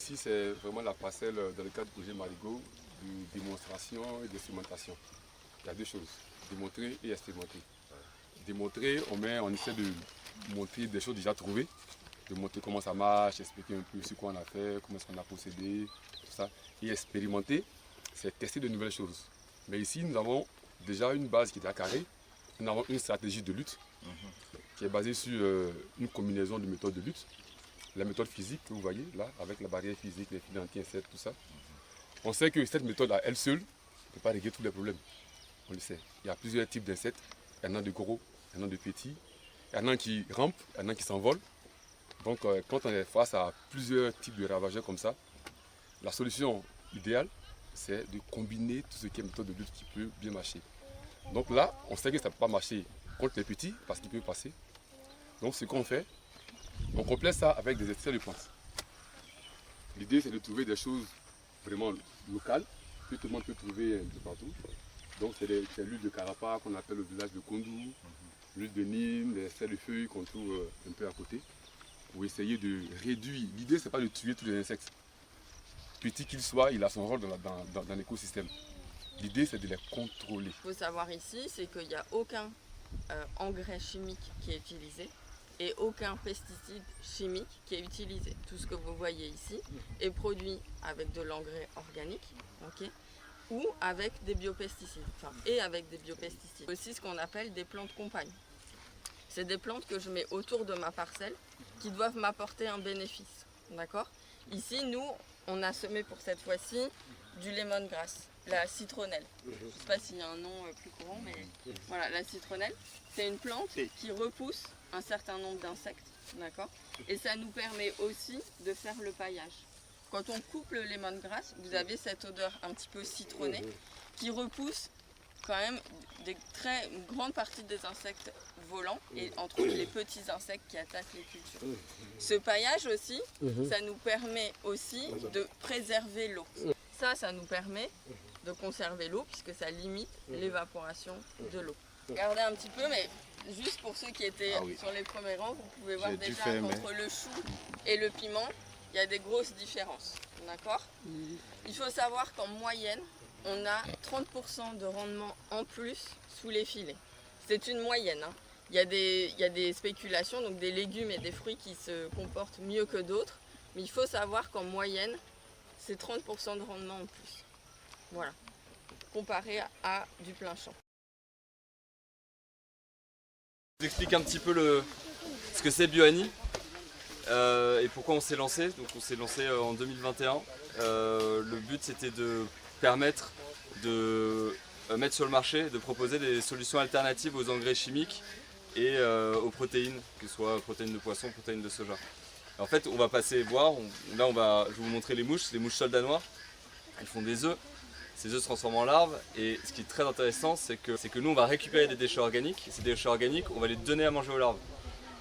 Ici, c'est vraiment la parcelle dans le cadre du projet Marigot de démonstration et d'expérimentation. Il y a deux choses, démontrer et expérimenter. Démontrer, on essaie de montrer des choses déjà trouvées, de montrer comment ça marche, expliquer un peu ce qu'on a fait, comment est-ce qu'on a procédé, tout ça. Et expérimenter, c'est tester de nouvelles choses. Mais ici, nous avons déjà une base qui est à carré. Nous avons une stratégie de lutte qui est basée sur une combinaison de méthodes de lutte. La méthode physique que vous voyez là, avec la barrière physique, les fils anti-insectes, tout ça. On sait que cette méthode à elle seule ne peut pas régler tous les problèmes. On le sait. Il y a plusieurs types d'insectes. Il y en a de gros, il y en a de petits. Il y en a qui rampent, il y en a qui s'envolent. Donc quand on est face à plusieurs types de ravageurs comme ça, la solution idéale, c'est de combiner tout ce qui est méthode de lutte qui peut bien marcher. Donc là, on sait que ça ne peut pas marcher contre les petits parce qu'ils peuvent passer. Donc ce qu'on fait, on complète ça avec des extraits de plantes. L'idée, c'est de trouver des choses vraiment locales que tout le monde peut trouver de partout. Donc c'est l'huile de carapa qu'on appelle au village de Kondou, l'huile de Nîmes, les extraits de feuilles qu'on trouve un peu à côté, pour essayer de réduire. L'idée, c'est pas de tuer tous les insectes. Petit qu'il soit, il a son rôle dans l'écosystème. L'idée, c'est de les contrôler. Il faut savoir ici, c'est qu'il n'y a aucun engrais chimique qui est utilisé et aucun pesticide chimique qui est utilisé. Tout ce que vous voyez ici est produit avec de l'engrais organique, okay, ou avec des biopesticides, et avec des biopesticides. Aussi ce qu'on appelle des plantes compagnes. C'est des plantes que je mets autour de ma parcelle qui doivent m'apporter un bénéfice. D'accord ? Ici, nous, on a semé pour cette fois-ci du lemongrass, la citronnelle. Je ne sais pas s'il y a un nom plus courant, mais voilà, la citronnelle, c'est une plante qui repousse un certain nombre d'insectes, d'accord ? Et ça nous permet aussi de faire le paillage. Quand on coupe le lemongrass, vous avez cette odeur un petit peu citronnée qui repousse quand même une grande partie des insectes volants et entre autres les petits insectes qui attaquent les cultures. Ce paillage aussi, ça nous permet aussi de préserver l'eau. Ça nous permet de conserver l'eau puisque ça limite l'évaporation de l'eau. Regardez un petit peu, mais juste pour ceux qui étaient sur les premiers rangs, vous pouvez voir déjà qu'entre le chou et le piment, il y a des grosses différences. D'accord ? Il faut savoir qu'en moyenne, on a 30% de rendement en plus sous les filets. C'est une moyenne. Hein. Il y a des spéculations, donc des légumes et des fruits qui se comportent mieux que d'autres. Mais il faut savoir qu'en moyenne, c'est 30% de rendement en plus. Voilà. Comparé à du plein champ. Je vous explique un petit peu ce que c'est Bioani et pourquoi on s'est lancé. Donc on s'est lancé en 2021. Le but c'était de permettre de mettre sur le marché, de proposer des solutions alternatives aux engrais chimiques et aux protéines, que ce soit protéines de poisson, protéines de soja. En fait, on va passer voir, je vais vous montrer les mouches soldats noirs. Elles font des œufs, ces œufs se transforment en larves et ce qui est très intéressant, c'est que nous on va récupérer des déchets organiques et ces déchets organiques, on va les donner à manger aux larves.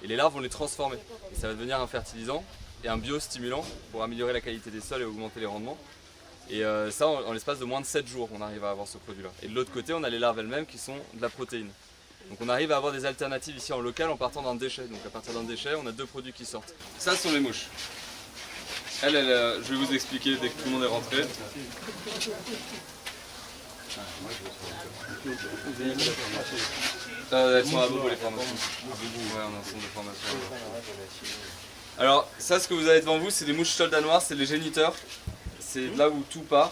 Et les larves vont les transformer et ça va devenir un fertilisant et un biostimulant pour améliorer la qualité des sols et augmenter les rendements. Et ça, en l'espace de moins de 7 jours, on arrive à avoir ce produit-là. Et de l'autre côté, on a les larves elles-mêmes qui sont de la protéine. Donc on arrive à avoir des alternatives ici en local en partant d'un déchet. Donc à partir d'un déchet, on a deux produits qui sortent. Ça, ce sont les mouches. Je vais vous expliquer dès que tout le monde est rentré. Elles sont à Bobo les formations. Ouais, on a un centre de formation. Alors ça, ce que vous avez devant vous, c'est des mouches soldats noirs, c'est les géniteurs. C'est là où tout part.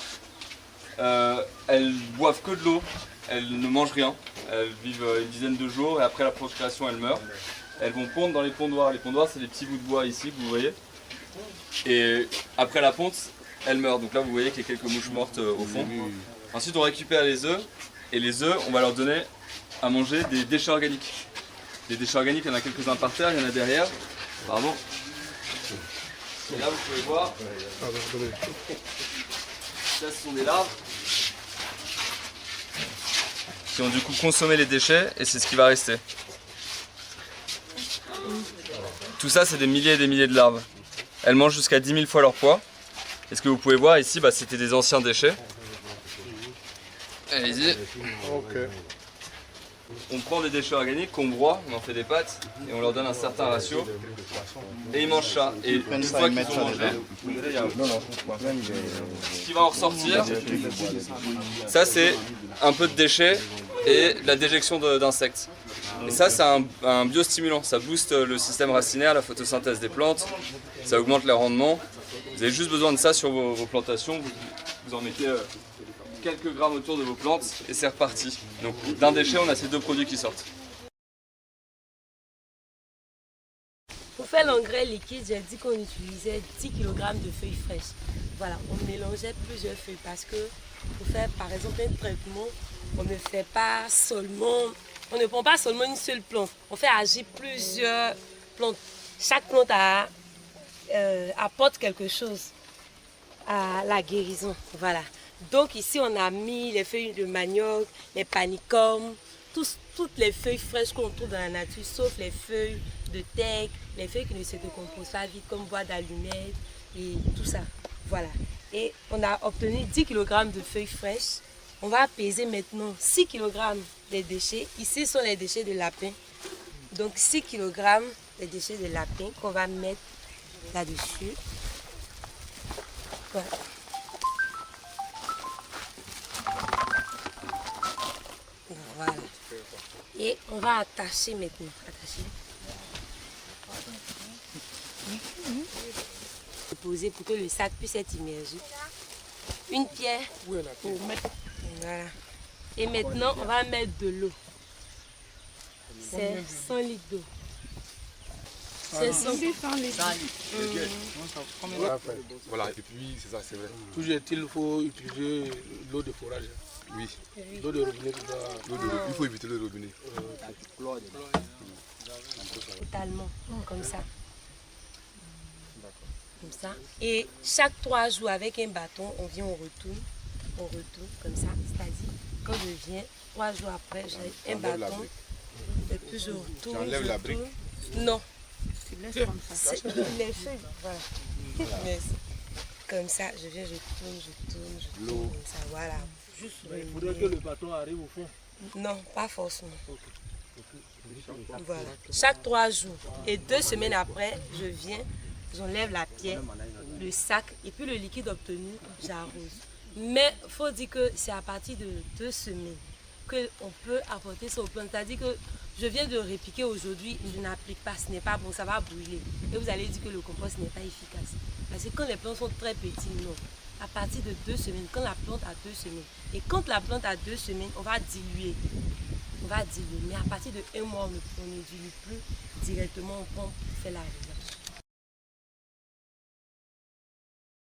Elles boivent que de l'eau, elles ne mangent rien. Elles vivent une dizaine de jours et après la procréation, elles meurent. Elles vont pondre dans les pondoirs. Les pondoirs, c'est des petits bouts de bois ici que vous voyez. Et après la ponte, elles meurent. Donc là, vous voyez qu'il y a quelques mouches mortes au fond. Ensuite, on récupère les œufs. Et les œufs, on va leur donner à manger des déchets organiques. Les déchets organiques, il y en a quelques-uns par terre, il y en a derrière. Pardon. Et là, vous pouvez voir. Ça, ce sont des larves qui ont du coup consommé les déchets et c'est ce qui va rester. Tout ça, c'est des milliers et des milliers de larves. Elles mangent jusqu'à 10 000 fois leur poids. Et ce que vous pouvez voir ici, c'était des anciens déchets. Allez-y. On prend des déchets organiques qu'on broie, on en fait des pâtes et on leur donne un certain ratio et ils mangent ça. Et une fois qu'ils ont mangé, ce qui va en ressortir, ça c'est un peu de déchets et de la déjection d'insectes. Et ça c'est un biostimulant, ça booste le système racinaire, la photosynthèse des plantes, ça augmente les rendements. Vous avez juste besoin de ça sur vos plantations, vous en mettez quelques grammes autour de vos plantes et c'est reparti. Donc d'un déchet, on a ces deux produits qui sortent. Pour faire l'engrais liquide, j'ai dit qu'on utilisait 10 kg de feuilles fraîches. Voilà, on mélangeait plusieurs feuilles parce que pour faire par exemple un traitement, on ne fait pas seulement, on ne prend pas seulement une seule plante, on fait agir plusieurs plantes. Chaque plante apporte quelque chose à la guérison. Voilà. Donc ici on a mis les feuilles de manioc, les panicums, toutes les feuilles fraîches qu'on trouve dans la nature, sauf les feuilles de teck, les feuilles qui ne se décomposent pas vite comme bois d'allumettes et tout ça. Voilà. Et on a obtenu 10 kg de feuilles fraîches. On va peser maintenant 6 kg des déchets. Ici sont les déchets de lapin. Donc 6 kg des déchets de lapin qu'on va mettre là-dessus. Voilà. Voilà. Et on va attacher maintenant. Attacher. Poser pour que le sac puisse être immergé. Une pierre pour mettre. Voilà. Et maintenant, on va mettre de l'eau. C'est 100 litres d'eau. C'est 100 litres. Voilà, et puis c'est ça, c'est vrai. Toujours il faut utiliser l'eau de forage. Oui, L'eau de robinet, il faut éviter le robinet. Totalement, comme ça. Comme ça. Et chaque 3 jours avec un bâton, on vient, on retourne comme ça. C'est-à-dire, quand je viens, 3 jours après, j'ai un bâton. Et puis je retourne. J'enlève la brique. Non. Tu laisses comme ça. Les feuilles, voilà. Mais comme ça, je viens, je tourne, comme ça, voilà. Juste il faudrait que le bâton arrive au fond. Non, pas forcément. Voilà. Chaque 3 jours. Et 2 semaines après, je viens, j'enlève la pierre, le sac et puis le liquide obtenu, j'arrose. Mais il faut dire que c'est à partir de 2 semaines qu'on peut apporter ça aux plantes. C'est-à-dire que je viens de répliquer aujourd'hui, je n'applique pas, ce n'est pas bon, ça va brûler. Et vous allez dire que le compost n'est pas efficace. Parce que quand les plantes sont très petites, non. À partir de 2 semaines, quand la plante a 2 semaines. Et quand la plante a 2 semaines, on va diluer. On va diluer. Mais à partir de 1 mois, on ne dilue plus directement, on prend pour faire la résine.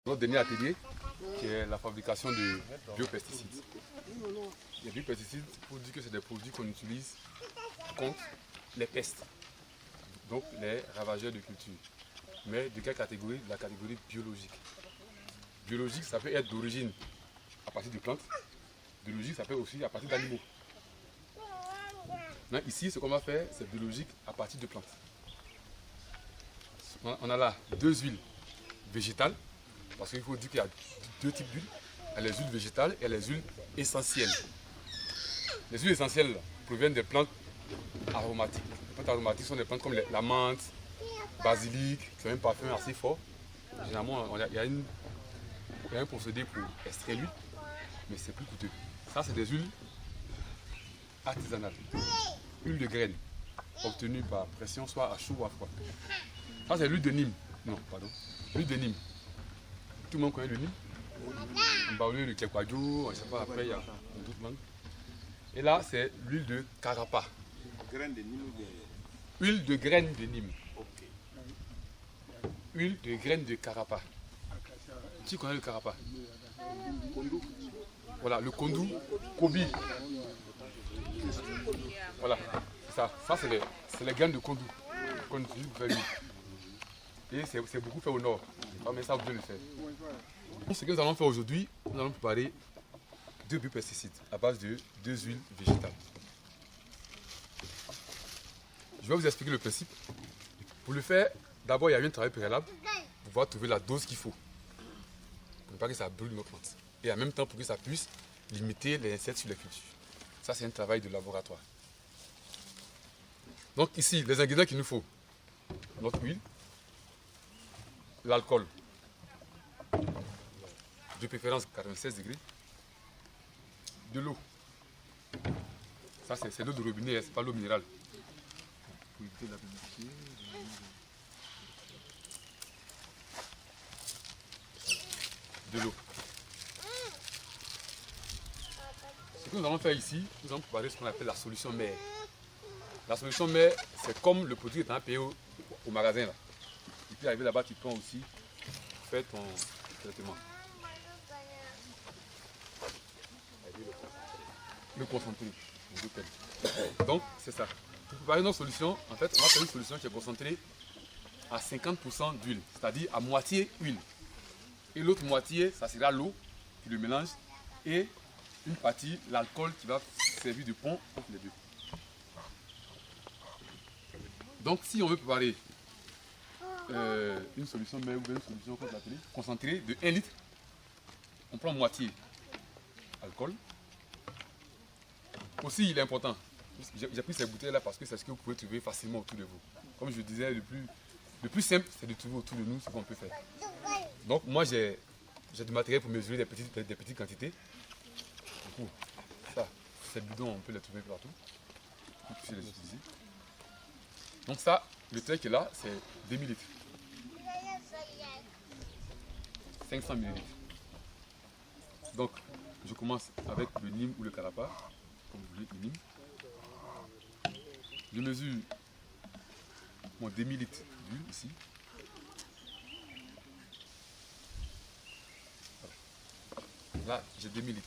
Notre dernier atelier, qui est la fabrication de biopesticides. Les biopesticides, pour dire que c'est des produits qu'on utilise contre les pestes, donc les ravageurs de culture. Mais de quelle catégorie? De la catégorie biologique. Biologique, ça peut être d'origine à partir de plantes. Biologique, ça peut aussi à partir d'animaux. Ici, ce qu'on va faire, c'est biologique à partir de plantes. On a là 2 huiles végétales, parce qu'il faut dire qu'il y a 2 types d'huiles. Il y a les huiles végétales et les huiles essentielles. Les huiles essentielles proviennent des plantes aromatiques. Les plantes aromatiques sont des plantes comme la menthe, basilic, qui ont un parfum assez fort. Généralement, il y a un procédé pour extraire l'huile, mais c'est plus coûteux. Ça, c'est des huiles artisanales. Huile de graines, obtenue par pression, soit à chaud ou à froid. Ça, c'est l'huile de Nîmes. Non, pardon. L'huile de Nîmes. Tout le monde connaît le Nîmes. On parle de Kekwadjo, on ne sait pas, après, il y a d'autres langues. Et là, c'est l'huile de Carapa. Huile de graines de Nîmes. Huile de graines de Carapa. Qui connaît le Carapa? Voilà, le Kondou, Kobi. Voilà, c'est ça. Ça, c'est les graines de Kondou qu'on utilise pour faire l'huile. Et c'est beaucoup fait au nord. Mais ça, vous devez le faire. Ce que nous allons faire aujourd'hui, nous allons préparer 2 biopesticides à base de 2 huiles végétales. Je vais vous expliquer le principe. Pour le faire, d'abord, il y a eu un travail préalable pour pouvoir trouver la dose qu'il faut. Pour ne pas que ça brûle nos plantes. Et en même temps, pour que ça puisse limiter les insectes sur les cultures. Ça, c'est un travail de laboratoire. Donc ici, les ingrédients qu'il nous faut. Notre huile, l'alcool, de préférence 96 degrés, de l'eau. Ça c'est l'eau de robinet, c'est pas l'eau minérale. Pour éviter la publicité. De l'eau. Ce que nous allons faire ici, nous allons préparer ce qu'on appelle la solution mère. La solution mère, c'est comme le produit est payé au magasin. Là. Et puis arrivé là-bas, tu prends aussi, tu fais ton traitement. Le concentré. Donc, c'est ça. Pour préparer notre solution, en fait, on va faire une solution qui est concentrée à 50% d'huile, c'est-à-dire à moitié huile. Et l'autre moitié, ça sera l'eau qui le mélange et une partie, l'alcool qui va servir de pont entre les deux. Donc, si on veut préparer une solution mère ou une solution concentrée de 1 litre, on prend moitié alcool. Aussi, il est important, j'ai pris ces bouteilles là parce que c'est ce que vous pouvez trouver facilement autour de vous. Comme je disais, le plus simple, c'est de trouver autour de nous ce qu'on peut faire. Donc, moi, j'ai du matériel pour mesurer des petites quantités. Du coup, ça, ces bidons, on peut les trouver partout. Vous pouvez les utiliser. Donc ça, le trait qui est là, c'est 2 ml. 500 ml. Donc, je commence avec le Nîmes ou le Carapa, comme vous voulez, le Nîmes. Je mesure mon 2 ml d'huile ici. Là, j'ai 2 ml.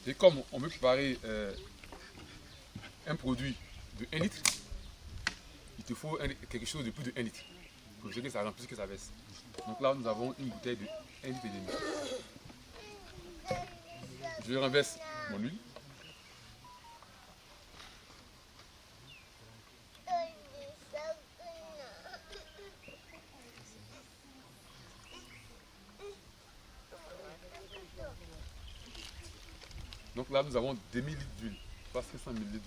Et comme on veut préparer un produit de 1 litre, il te faut quelque chose de plus de 1 litre pour que ça remplisse, que ça baisse. Donc là, nous avons une bouteille de 1 litre et demi. Je renverse mon huile. Donc là, nous avons 2 000 litres d'huile, pas 500 ml d'huile.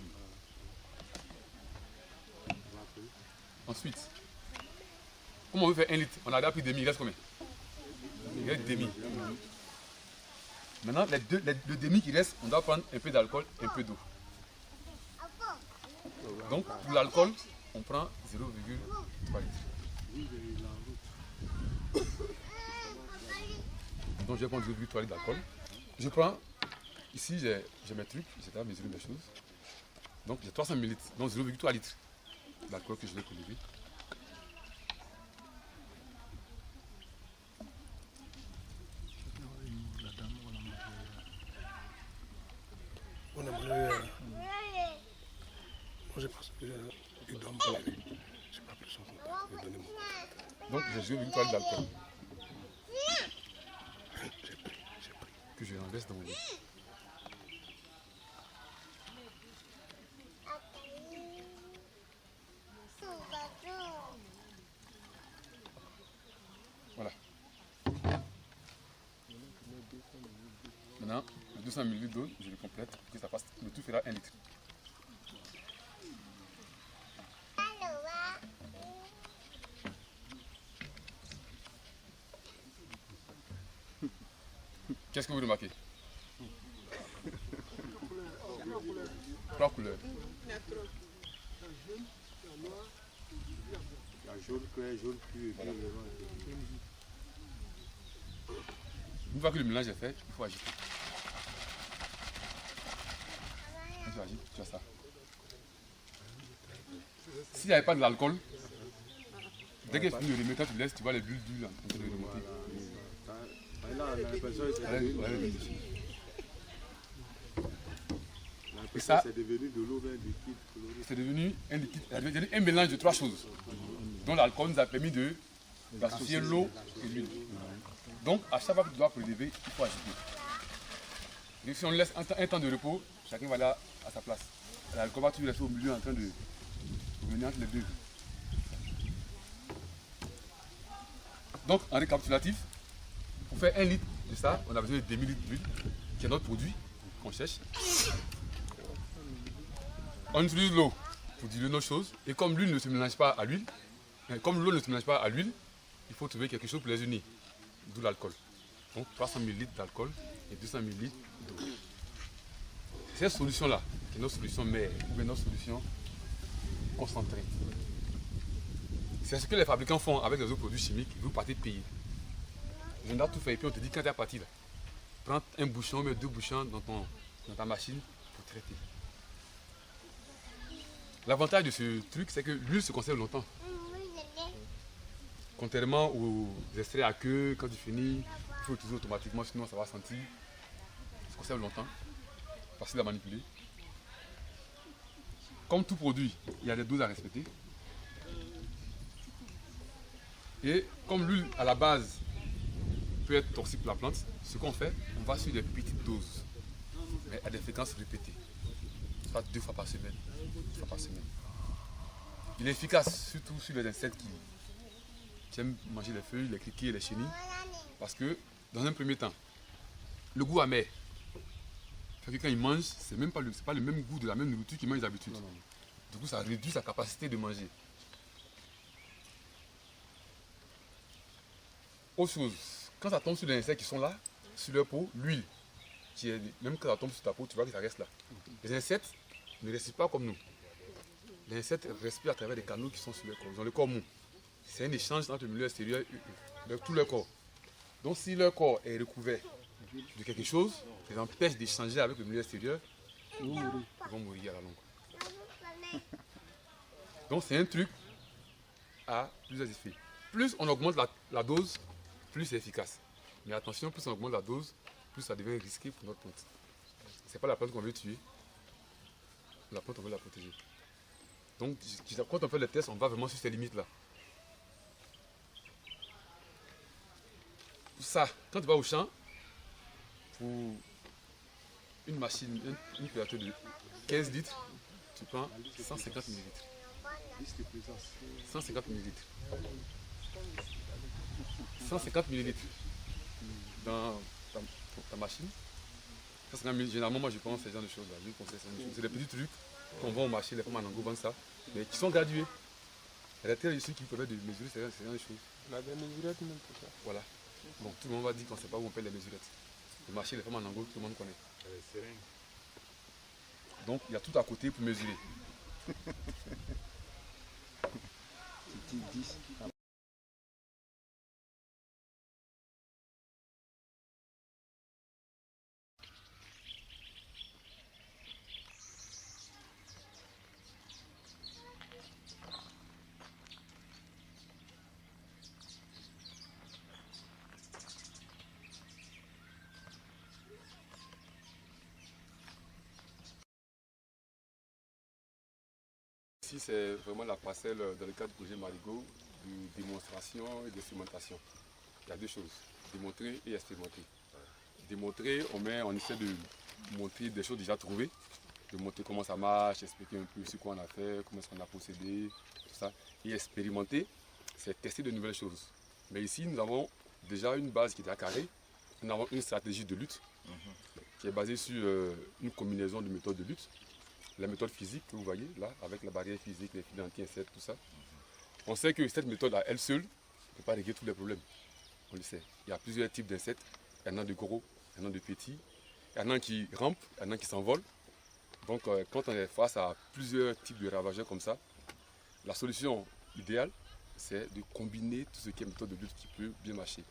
Ensuite, comme on veut faire 1 litre, on a déjà pris demi, il reste combien? Il reste demi. Maintenant, le demi qui reste, on doit prendre un peu d'alcool, un peu d'eau. Donc, pour l'alcool, on prend 0,3 litres. Donc, je vais prendre 0,3 litres d'alcool. Je prends, ici, j'ai mes trucs, j'essaie de mesurer mes choses. Donc, j'ai 300 ml, donc 0,3 litres d'alcool que je vais prélever. On a mangé. Moi, je pense que je dois me parler. Je n'ai pas pris son contact. Donc, j'ai 0,3 litres d'alcool J'ai pris. que je renverse dans mon lit. Voilà. Maintenant, le 200 ml d'eau, je le complète pour que ça fasse. Le tout fera 1 litre. Qu'est-ce que vous remarquez? 3 couleurs. Jaune clair, jaune plus. Une fois que le mélange est fait, il faut agiter. Quand tu agites, tu as ça. S'il n'y avait pas de l'alcool, dès qu'elle finit de remettre, tu laisses, tu vois les bulles d'huile en train de remonter. Là, on a l'impression que c'est devenu de l'eau liquide. C'est devenu un liquide, un mélange de 3 choses. Donc l'alcool nous a permis d'associer l'eau et l'huile. Donc à chaque fois que tu dois prélever, il faut agiter. Et si on laisse un temps de repos, chacun va là à sa place. L'alcool va toujours rester au milieu en train de venir entre les deux. Donc en récapitulatif, pour faire 1 litre de ça, on a besoin de 2 000 litres d'huile, qui est notre produit qu'on cherche. On utilise l'eau pour diluer nos choses. Et comme l'huile ne se mélange pas à l'huile, comme l'eau ne se mélange pas à l'huile, il faut trouver quelque chose pour les unir. D'où l'alcool. Donc 300 ml d'alcool et 200 ml d'eau. Cette solution-là, qui est notre solution mère, ou bien notre solution concentrée. C'est ce que les fabricants font avec les autres produits chimiques. Vous partez payer. On a tout fait et puis on te dit quand tu es parti là, prends un bouchon, mets 2 bouchons dans ta machine pour traiter. L'avantage de ce truc, c'est que l'huile se conserve longtemps. Contrairement aux extraits à queue, quand tu finis, il faut l'utiliser automatiquement, sinon ça va sentir. Ça se conserve longtemps, facile à manipuler. Comme tout produit, il y a des doses à respecter. Et comme l'huile à la base peut être toxique pour la plante, ce qu'on fait, on va sur des petites doses, mais à des fréquences répétées. Soit 2 fois par semaine, 1 fois par semaine. Il est efficace surtout sur les insectes qui aiment manger les feuilles, les criquets et les chenilles. Parce que dans un premier temps, le goût amer, fait que quand ils mangent, c'est pas le même goût de la même nourriture qu'ils mangent d'habitude. Du coup, ça réduit sa capacité de manger. Autre chose, quand ça tombe sur les insectes qui sont là, sur leur peau, l'huile, même quand ça tombe sur ta peau, tu vois que ça reste là. Les insectes ne respirent pas comme nous. Les insectes respirent à travers des canaux qui sont sur leur corps. Ils ont le corps mou. C'est un échange entre le milieu extérieur et tout leur corps. Donc si leur corps est recouvert de quelque chose, qui les empêche d'échanger avec le milieu extérieur, ils vont mourir à la longue. Donc c'est un truc à plusieurs effets. Plus on augmente la dose, plus c'est efficace. Mais attention, plus on augmente la dose, plus ça devient risqué pour notre plante. C'est pas la plante qu'on veut tuer, la plante on veut la protéger. Donc quand on fait les tests, on va vraiment sur ces limites là. Pour ça, quand tu vas au champ, pour une machine, une créature de 15 litres, tu prends 150 ml. 150 ml. 150 ml dans ta machine. 150 ml, généralement, moi je pense ces genre de choses là. C'est des petits trucs qu'on vend au marché, les femmes en ango vendent ça, mais qui sont gradués. Il y a des ici qui peuvent mesurer ces genre de choses. On a des mesurettes même pour ça. Voilà. Bon, tout le monde va dire qu'on ne sait pas où on paye les mesurettes. Le marché, les femmes en ango, tout le monde connaît. Donc il y a tout à côté pour mesurer. Ici, c'est vraiment la parcelle dans le cadre du projet Marigot de démonstration et d'expérimentation. Il y a 2 choses, démontrer et expérimenter. Démontrer, on essaie de montrer des choses déjà trouvées, de montrer comment ça marche, expliquer un peu ce qu'on a fait, comment est-ce qu'on a procédé, tout ça. Et expérimenter, c'est tester de nouvelles choses. Mais ici, nous avons déjà une base qui est déjà carrée. Nous avons une stratégie de lutte qui est basée sur une combinaison de méthodes de lutte. La méthode physique que vous voyez là, avec la barrière physique, les fils anti-insectes, tout ça. On sait que cette méthode à elle seule ne peut pas régler tous les problèmes. On le sait. Il y a plusieurs types d'insectes. Il y en a de gros, il y en a de petits. Il y en a qui rampent, il y en a qui s'envolent. Donc quand on est face à plusieurs types de ravageurs comme ça, la solution idéale, c'est de combiner tout ce qui est méthode de lutte qui peut bien marcher.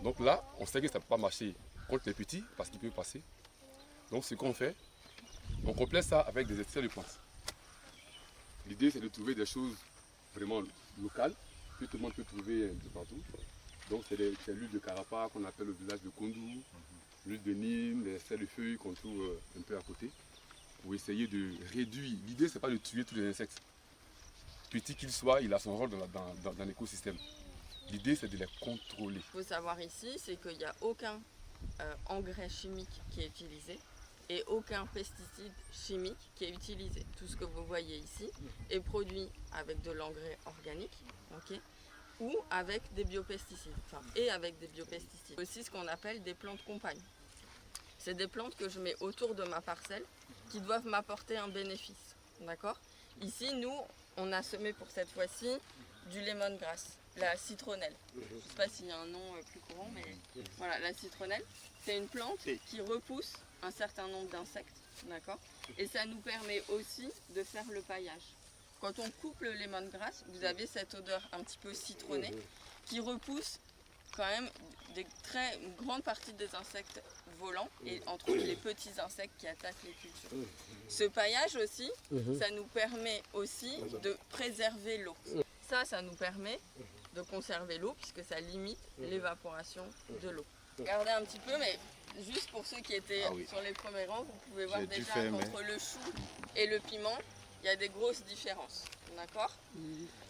Donc là, on sait que ça ne peut pas marcher contre les petits parce qu'ils peuvent passer. Donc ce qu'on fait, on complète ça avec des extraits de plantes. L'idée c'est de trouver des choses vraiment locales que tout le monde peut trouver de partout. Donc c'est l'huile de carapa qu'on appelle au village de Kondou, l'huile de Nîmes, les extraits de feuilles qu'on trouve un peu à côté, pour essayer de réduire. L'idée c'est pas de tuer tous les insectes. Petit qu'il soit, il a son rôle dans l'écosystème. L'idée c'est de les contrôler. Ce qu'il faut savoir ici, c'est qu'il n'y a aucun engrais chimique qui est utilisé et aucun pesticide chimique qui est utilisé. Tout ce que vous voyez ici est produit avec de l'engrais organique, okay, ou avec des biopesticides, et avec des biopesticides. Aussi ce qu'on appelle des plantes compagnes. C'est des plantes que je mets autour de ma parcelle qui doivent m'apporter un bénéfice. D'accord? Ici, nous, on a semé pour cette fois-ci du lemongrass, la citronnelle. Je ne sais pas s'il y a un nom plus courant, mais voilà, la citronnelle, c'est une plante qui repousse un certain nombre d'insectes, d'accord? Et ça nous permet aussi de faire le paillage. Quand on coupe le lemongrass, vous avez cette odeur un petit peu citronnée qui repousse quand même une grande partie des insectes volants et entre autres les petits insectes qui attaquent les cultures. Ce paillage aussi, ça nous permet aussi de préserver l'eau. Ça nous permet de conserver l'eau puisque ça limite l'évaporation de l'eau. Regardez un petit peu, mais juste pour ceux qui étaient sur les premiers rangs, vous pouvez voir déjà qu'entre le chou et le piment, il y a des grosses différences. D'accord ?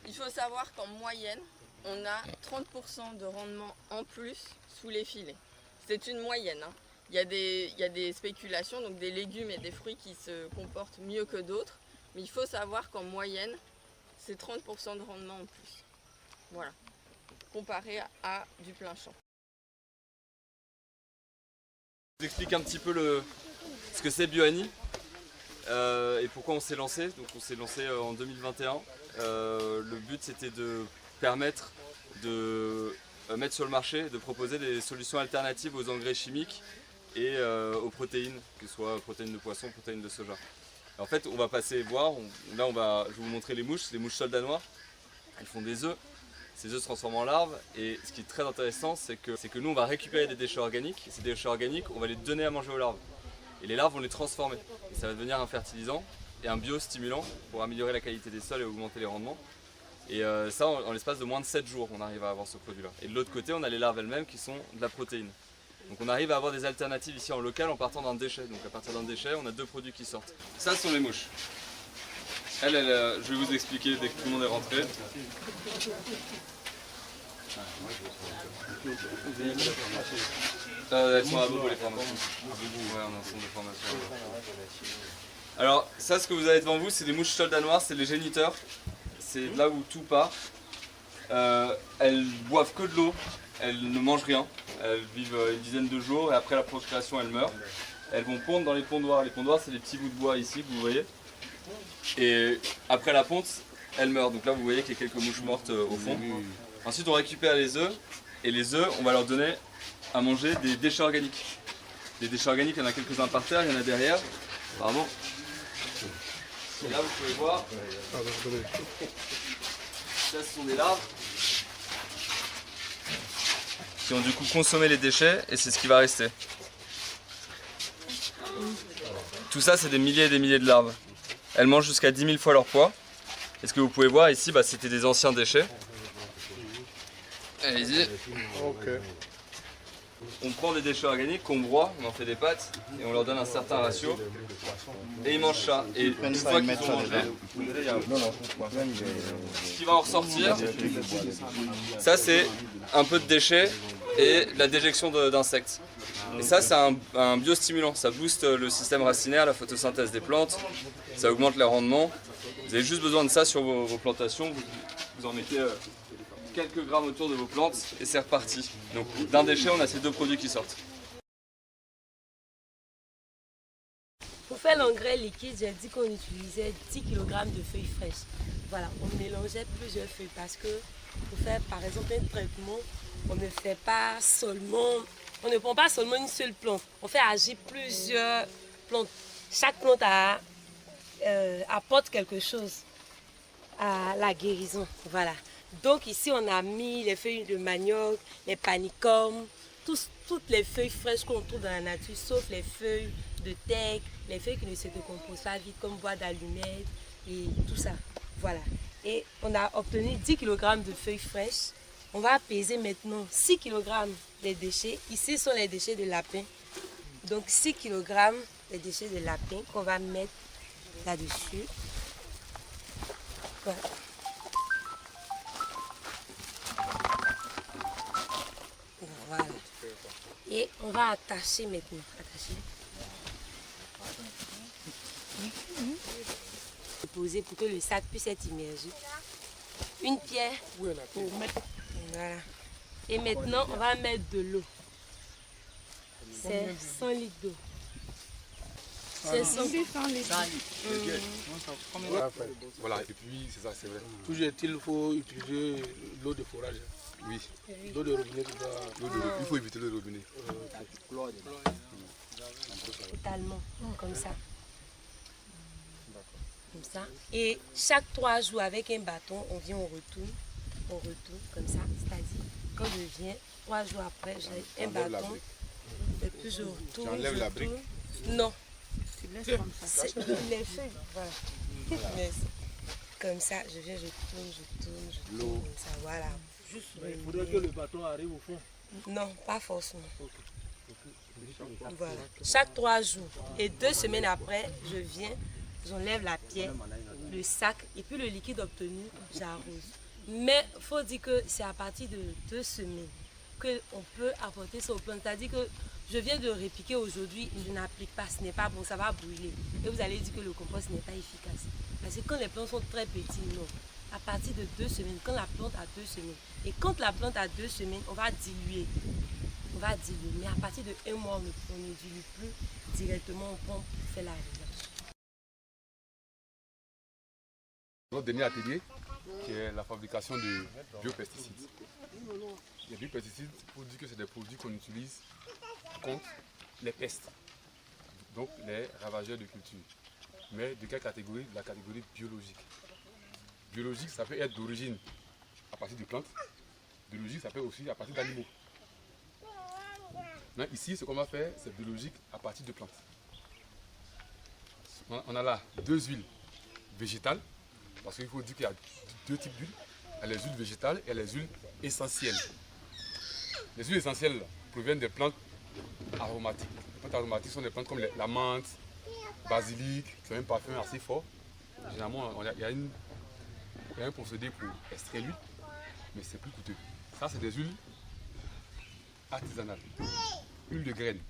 Il faut savoir qu'en moyenne, on a 30% de rendement en plus sous les filets. C'est une moyenne. Hein. Il y a des spéculations, donc des légumes et des fruits qui se comportent mieux que d'autres. Mais il faut savoir qu'en moyenne, c'est 30% de rendement en plus. Voilà. Comparé à du plein champ. Je vous explique un petit peu ce que c'est Bioannie et pourquoi on s'est lancé. Donc on s'est lancé en 2021. Le but c'était de permettre de mettre sur le marché, de proposer des solutions alternatives aux engrais chimiques et aux protéines, que ce soit protéines de poisson, protéines de soja. Et en fait, on va passer voir, je vais vous montrer les mouches soldats noirs. Elles font des œufs, ces œufs se transforment en larves et ce qui est très intéressant, c'est que nous on va récupérer des déchets organiques et ces déchets organiques, on va les donner à manger aux larves. Et les larves vont les transformer et ça va devenir un fertilisant et un biostimulant pour améliorer la qualité des sols et augmenter les rendements. Et ça, en l'espace de moins de 7 jours, on arrive à avoir ce produit-là. Et de l'autre côté, on a les larves elles-mêmes qui sont de la protéine. Donc on arrive à avoir des alternatives ici en local en partant d'un déchet. Donc à partir d'un déchet, on a deux produits qui sortent. Ça, ce sont les mouches. Je vais vous expliquer dès que tout le monde est rentré. Elles sont à Bobo, les formations. Ouais, on a un centre de formation. Alors ça, ce que vous avez devant vous, c'est des mouches soldats noirs, c'est les géniteurs. C'est là où tout part. Elles boivent que de l'eau, elles ne mangent rien. Elles vivent une dizaine de jours et après la procréation, elles meurent. Elles vont pondre dans les pondoirs. Les pondoirs, c'est les petits bouts de bois ici que vous voyez. Et après la ponte, elles meurent. Donc là, vous voyez qu'il y a quelques mouches mortes au fond. Ensuite, on récupère les œufs. Et les œufs, on va leur donner à manger des déchets organiques. Des déchets organiques, il y en a quelques-uns par terre, il y en a derrière. Apparemment. Et là, vous pouvez voir. Ça, ce sont des larves qui ont du coup consommé les déchets et c'est ce qui va rester. Tout ça, c'est des milliers et des milliers de larves. Elles mangent jusqu'à 10 000 fois leur poids. Et ce que vous pouvez voir ici, c'était des anciens déchets. Allez-y. On prend des déchets organiques qu'on broie, on en fait des pâtes et on leur donne un certain ratio et ils mangent ça. Et une fois qu'ils ont mangé, ce qui va en ressortir, ça c'est un peu de déchets et la déjection d'insectes. Et ça c'est un biostimulant, ça booste le système racinaire, la photosynthèse des plantes, ça augmente les rendements. Vous avez juste besoin de ça sur vos plantations, vous en mettez quelques grammes autour de vos plantes et c'est reparti. Donc d'un déchet, on a ces deux produits qui sortent. Pour faire l'engrais liquide, j'ai dit qu'on utilisait 10 kg de feuilles fraîches. Voilà, on mélangeait plusieurs feuilles parce que pour faire par exemple un traitement, on ne prend pas seulement une seule plante. On fait agir plusieurs plantes. Chaque plante apporte quelque chose à la guérison. Voilà. Donc ici on a mis les feuilles de manioc, les panicums, toutes les feuilles fraîches qu'on trouve dans la nature, sauf les feuilles de teck, les feuilles qui ne se décomposent pas vite comme bois d'allumettes et tout ça. Voilà. Et on a obtenu 10 kg de feuilles fraîches. On va peser maintenant 6 kg des déchets. Ici sont les déchets de lapin. Donc 6 kg des déchets de lapin qu'on va mettre là-dessus. Voilà. Voilà. Et on va attacher maintenant. Poser pour que le sac puisse être immergé. Une pierre pour mettre. Voilà. Et maintenant, on va mettre de l'eau. C'est 100 litres d'eau. C'est ça. Voilà, et puis c'est ça, c'est vrai. Toujours est-il faut utiliser l'eau de forage. Oui, L'eau de robinet, tu dois... il faut éviter le robinet. Totalement, comme ça. Comme ça. Et chaque 3 jours, avec un bâton, on vient, on retourne, comme ça. C'est-à-dire, quand je viens, 3 jours après, j'ai un Enlève la bâton. brique. Et puis je retourne. Tu enlèves la brique? Non. Tu laisses comme ça. C'est les feuilles, voilà. Mais comme ça, je viens, je tourne, L'eau. comme ça, voilà. Juste Il faudrait que le bâton arrive au fond. Non, pas forcément. Voilà. Chaque 3 jours et 2 semaines après, je viens, j'enlève la pierre, le sac et puis le liquide obtenu, j'arrose. Mais il faut dire que c'est à partir de 2 semaines qu'on peut apporter ça aux plantes. C'est-à-dire que je viens de répliquer aujourd'hui, je n'applique pas, ce n'est pas bon, ça va brûler. Et vous allez dire que le compost n'est pas efficace. Parce que quand les plantes sont très petites, non. À partir de 2 semaines, quand la plante a 2 semaines, et quand la plante a 2 semaines, on va diluer. Mais à partir de 1 mois, on ne dilue plus directement, on prend pour faire la relâche. Notre dernier atelier, qui est la fabrication de biopesticides. Les biopesticides, pour dire que c'est des produits qu'on utilise contre les pestes, donc les ravageurs de culture. Mais de quelle catégorie? De la catégorie biologique. Biologique, ça peut être d'origine à partir de plantes. Biologique, ça peut aussi à partir d'animaux. Ici, ce qu'on va faire, c'est biologique à partir de plantes. On a là 2 huiles végétales, parce qu'il faut dire qu'il y a 2 types d'huiles. Il y a les huiles végétales et les huiles essentielles. Les huiles essentielles proviennent des plantes aromatiques. Les plantes aromatiques sont des plantes comme la menthe, basilic, qui ont un parfum assez fort. Généralement, il y a un procédé pour extraire l'huile, mais c'est plus coûteux. Ça, c'est des huiles artisanales. Huile de graines,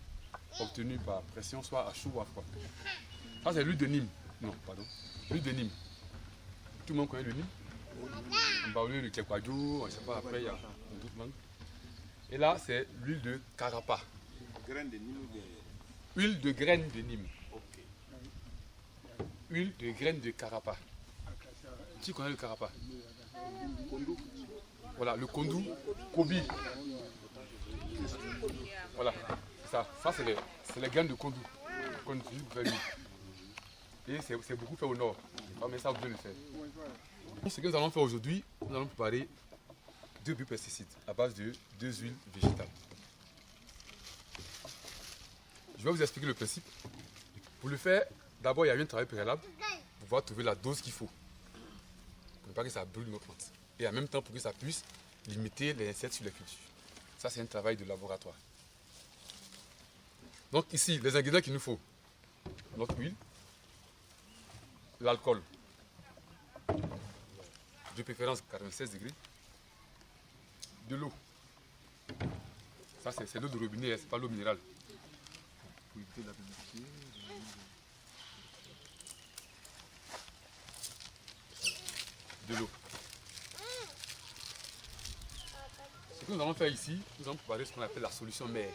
obtenue par pression, soit à chaud ou à froid. Ça, c'est l'huile de Nîmes. Non, pardon. L'huile de Nîmes. Tout le monde connaît le Nîmes. On parle de Kekwadjo, on ne sait pas, après, il y a d'autres langues. Et là, c'est l'huile de Carapa. Graines de Nîmes ou bien... Huile de graines de Nîmes. Huile de graines de Carapa. Qui connaît le Carapa? Voilà, le Kondou, Kobi. Voilà, c'est ça. Ça, c'est les graines de Kondou qu'on utilise pour faire l'huile. Et c'est beaucoup fait au nord. Mais ça, vous devez le faire. Ce que nous allons faire aujourd'hui, nous allons préparer 2 biopesticides à base de 2 huiles végétales. Je vais vous expliquer le principe. Pour le faire, d'abord, il y a eu un travail préalable pour pouvoir trouver la dose qu'il faut. Pour ne pas que ça brûle nos plantes. Et en même temps, pour que ça puisse limiter les insectes sur les cultures. Ça, c'est un travail de laboratoire. Donc ici, les ingrédients qu'il nous faut. Notre huile, l'alcool, de préférence 96 degrés, de l'eau. Ça, c'est l'eau de robinet, c'est pas l'eau minérale. Pour éviter la publicité. De l'eau. Ce que nous allons faire ici, nous allons préparer ce qu'on appelle la solution mère.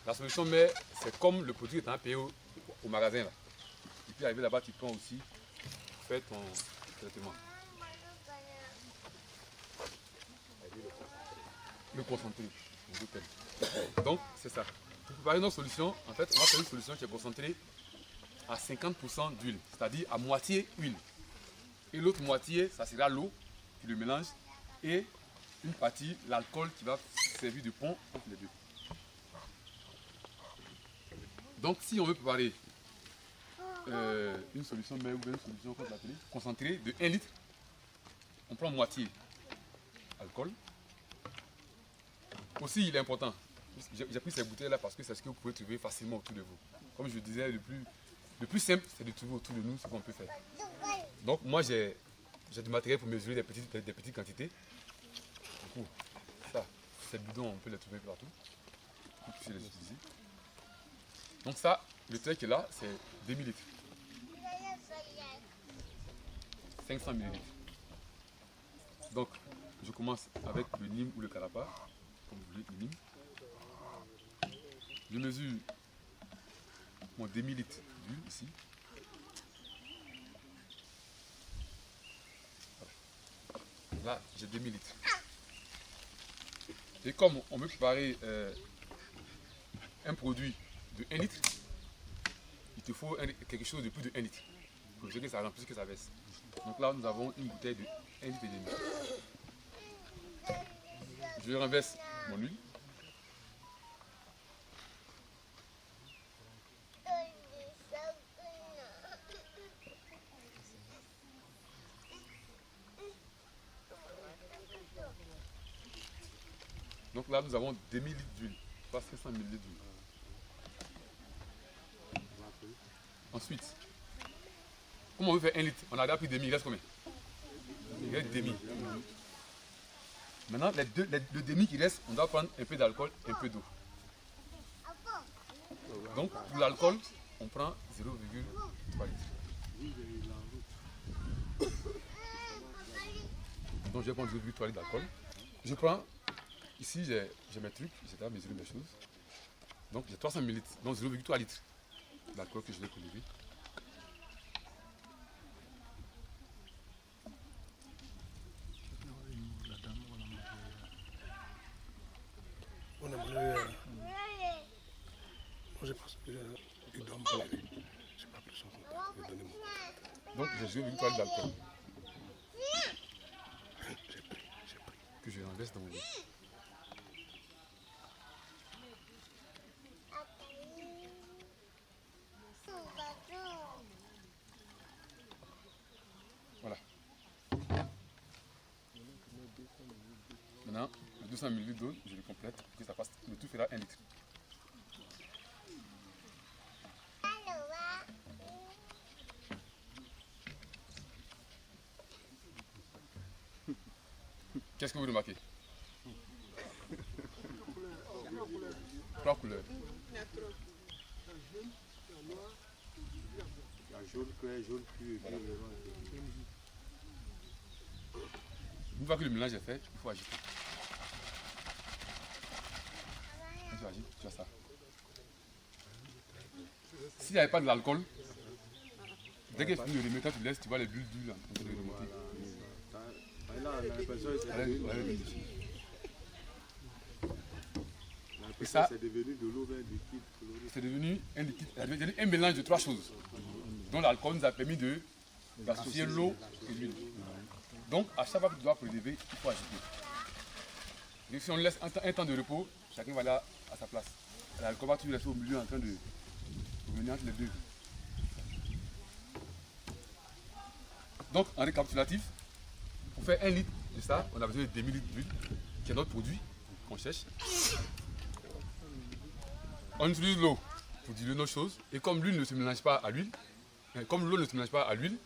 La solution mère, c'est comme le produit que tu as payé au magasin. Là. Et puis arrivé là-bas, tu prends aussi, tu fais ton traitement. Le concentré. Donc, c'est ça. Pour préparer notre solution, en fait, on va faire une solution qui est concentrée à 50% d'huile, c'est-à-dire à moitié huile. Et l'autre moitié, ça sera l'eau, tu le mélanges, et une partie, l'alcool qui va servir de pont entre les deux. Donc, si on veut préparer une solution mère ou une solution concentrée de 1 litre, on prend moitié alcool. Aussi, il est important, j'ai pris ces bouteilles là parce que c'est ce que vous pouvez trouver facilement autour de vous. Comme je disais, le plus simple, c'est de trouver autour de nous ce qu'on peut faire. Donc, moi, j'ai du matériel pour mesurer des petites quantités. Du coup, ça, ces bidons, on peut les trouver partout. Vous pouvez les utiliser. Donc ça, le trait qui est là, c'est 2 ml. 500 ml. Donc, je commence avec le Nîmes ou le Carapa, comme vous voulez, le Nîmes. Je mesure mon 2 ml d'huile ici. Voilà. Là, j'ai 2000 litres. Et comme on veut préparer un produit de 1 litre, il te faut quelque chose de plus de 1 litre. Pour que ça remplisse, que ça verse. Donc là, nous avons une bouteille de 1 litre et demi. Je renverse mon huile. Donc là, nous avons 2000 litres d'huile, pas 500 ml d'huile. Ensuite, comme on veut faire 1 litre, on a déjà pris demi, il reste combien? Il reste demi. Maintenant, le demi qui reste, on doit prendre un peu d'alcool, un peu d'eau. Donc, pour l'alcool, on prend 0,3 litres. Donc, je vais prendre 0,3 litres d'alcool. Je prends, ici, j'ai mes trucs, j'ai déjà mesuré mes choses. Donc, j'ai 300 ml, donc 0,3 litres d'alcool que je vais prélever. On a mangé. Moi, je pense que il doit me parler. Je n'ai pas pris son contact. Je vais donner mon contact. Donc, j'ai 0,3 litres d'alcool J'ai pris. que je renverse dans mon lit. Voilà. Maintenant, le 200 ml d'eau, je le complète pour que ça fasse, le tout fera 1 litre. Qu'est-ce que vous remarquez? 3 couleurs. La jaune clair, jaune pur et puis le noir. Une fois que le mélange est fait, il faut agiter. Tu agites, tu as ça. S'il n'y avait pas de l'alcool, dès qu'il finit de remettre, quand tu laisses, tu vois les bulles d'huile en train de remonter. Là, on a l'impression que c'est devenu de l'eau vers liquide coloré. C'est devenu un liquide, un mélange de 3 choses. Donc l'alcool nous a permis d'associer l'eau et l'huile. Donc à chaque fois que tu dois prélever, il faut agiter. Et si on laisse un temps de repos, chacun va là à sa place. L'alcool va toujours rester au milieu en train de mener entre les deux. Donc en récapitulatif, pour faire 1 litre de ça, on a besoin de 2000 litres d'huile, qui est notre produit qu'on cherche. On utilise l'eau pour diluer nos choses. Et comme l'huile ne se mélange pas à l'huile, comme l'eau ne se mélange pas à l'huile,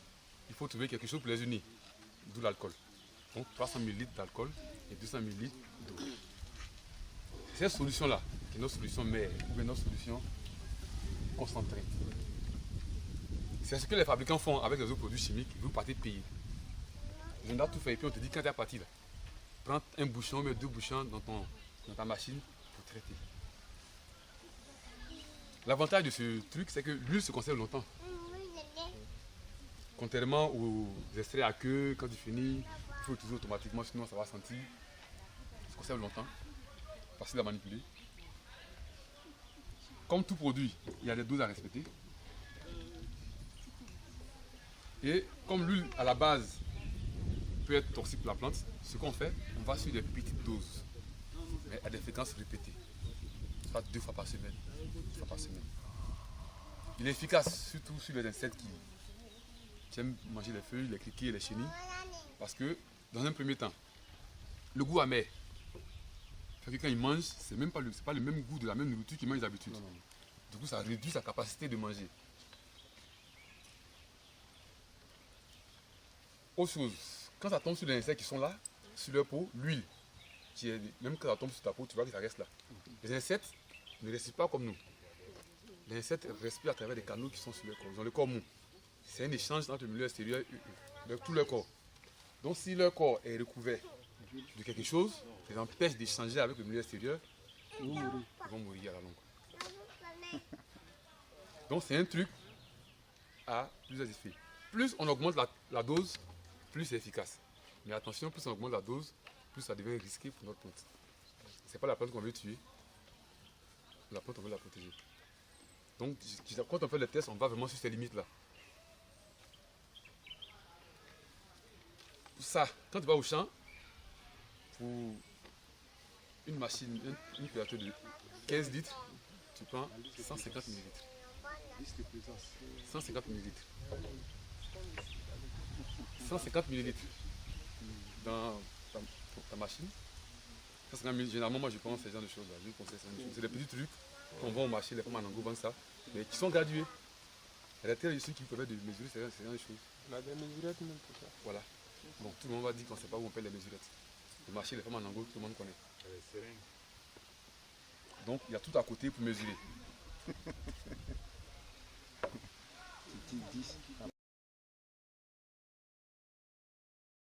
il faut trouver quelque chose pour les unir. D'où l'alcool. Donc 300 ml d'alcool et 200 ml d'eau. Cette solution-là, qui est notre solution mère, ou bien notre solution concentrée. C'est ce que les fabricants font avec les autres produits chimiques. Vous partez payer. Je dois tout faire et puis on te dit quand tu es parti là, prends un bouchon, mets 2 bouchons dans ta machine pour traiter. L'avantage de ce truc, c'est que l'huile se conserve longtemps. Contrairement aux extraits à queue, quand tu finis, il faut l'utiliser automatiquement, sinon ça va sentir. Ça se conserve longtemps, facile à manipuler. Comme tout produit, il y a des doses à respecter. Et comme l'huile à la base peut être toxique pour la plante, ce qu'on fait, on va sur des petites doses, mais à des fréquences répétées. Soit 2 fois par semaine, 1 fois par semaine. Il est efficace surtout sur les insectes qui aiment manger les feuilles, les criquets et les chenilles. Parce que, dans un premier temps, le goût amer, fait que quand ils mangent, c'est pas le même goût de la même nourriture qu'ils mangent d'habitude. Du coup, ça réduit sa capacité de manger. Autre chose, quand ça tombe sur les insectes qui sont là, sur leur peau, l'huile, même quand ça tombe sur ta peau, tu vois que ça reste là. Les insectes ne respirent pas comme nous. Les insectes respirent à travers des canaux qui sont sur leur corps. Ils ont le corps mou. C'est un échange entre le milieu extérieur et tout leur corps. Donc si leur corps est recouvert de quelque chose, ça les empêche d'échanger avec le milieu extérieur, ils vont mourir à la longue. Donc c'est un truc a plusieurs effets. Plus on augmente la dose, plus c'est efficace. Mais attention, plus on augmente la dose, plus ça devient risqué pour notre plante. Ce n'est pas la plante qu'on veut tuer, la plante on veut la protéger. Donc quand on fait le test, on va vraiment sur ces limites-là. Ça, quand tu vas au champ, pour une machine, une couverture de 15 litres, tu prends 150 ml. 150 ml. 150 ml dans ta machine. 150 ml, généralement, moi je prends ce genre de choses-là. Je conseille ce genre de choses. C'est des petits trucs qu'on vend au marché, les femmes en ango vendent ça, mais qui sont gradués. Il y a des trucs qui peuvent de mesurer ce genre de choses. On a des mesurettes même pour ça. Voilà. Bon, tout le monde va dire qu'on ne sait pas où on paie les mesurettes. Le marché, les femmes en ango, tout le monde connaît. Donc il y a tout à côté pour mesurer. Petit 10 à